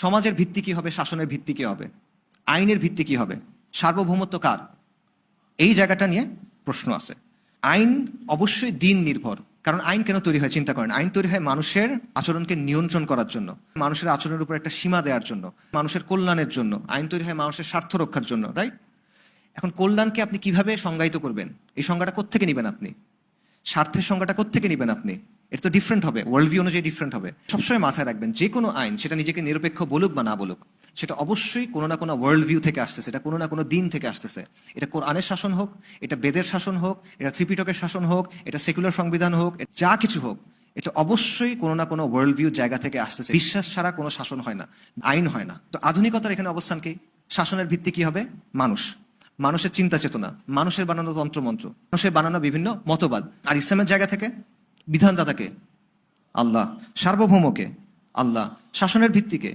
সমাজের ভিত্তি কি হবে, শাসনের ভিত্তি কি হবে, আইনের ভিত্তি কি হবে, সার্বভৌমত্ব কার, এই জায়গাটা নিয়ে প্রশ্ন আছে। আইন অবশ্যই দিন নির্ভর। কারণ আইন কেন তৈরি হয় চিন্তা করেন। আইন তৈরি হয় মানুষের আচরণকে নিয়ন্ত্রণ করার জন্য, মানুষের আচরণের উপর একটা সীমা দেওয়ার জন্য, মানুষের কল্যাণের জন্য। আইন তৈরি হয় মানুষের স্বার্থ রক্ষার জন্য, রাইট? এখন কল্যাণকে আপনি কিভাবে সংজ্ঞায়িত করবেন? এই সংজ্ঞাটা কোত্থেকে নেবেন আপনি? স্বার্থের সংজ্ঞাটা কোত্থেকে নেবেন আপনি? এটা তো ডিফারেন্ট হবে, ওয়ার্ল্ড ভিউ অনুযায়ী ডিফারেন্ট হবে। সবসময় মাথায় রাখবেন, যে কোনো আইন সেটা নিজেকে নিরপেক্ষ বলুক বা না বলুক, সেটা অবশ্যই কোনো না কোনো ওয়ার্ল্ড ভিউ থেকে আসতেছে, এটা কোনো না কোনো দিন থেকে আসতেছে। এটা কোরআনের শাসন হোক, এটা বেদের শাসন হোক, এটা ত্রিপিটকের শাসন হোক, এটা সেকুলার সংবিধান হোক, যা কিছু হোক, এটা অবশ্যই কোনো না কোনো ওয়ার্ল্ড ভিউ জায়গা থেকে আসতেছে। বিশ্বাস ছাড়া কোনো শাসন হয় না, আইন হয় না। তো আধুনিকতার এখানে অবস্থান কি? শাসনের ভিত্তি কি হবে? মানুষ, মানুষের চিন্তা চেতনা, মানুষের বানানো তন্ত্রমন্ত্র, মানুষের বানানো বিভিন্ন মতবাদ। আর ইসলামের জায়গা থেকে বিধানদাতাকে আল্লাহ, সার্বভৌমকে আল্লাহ, শাসনের ভিত্তিকে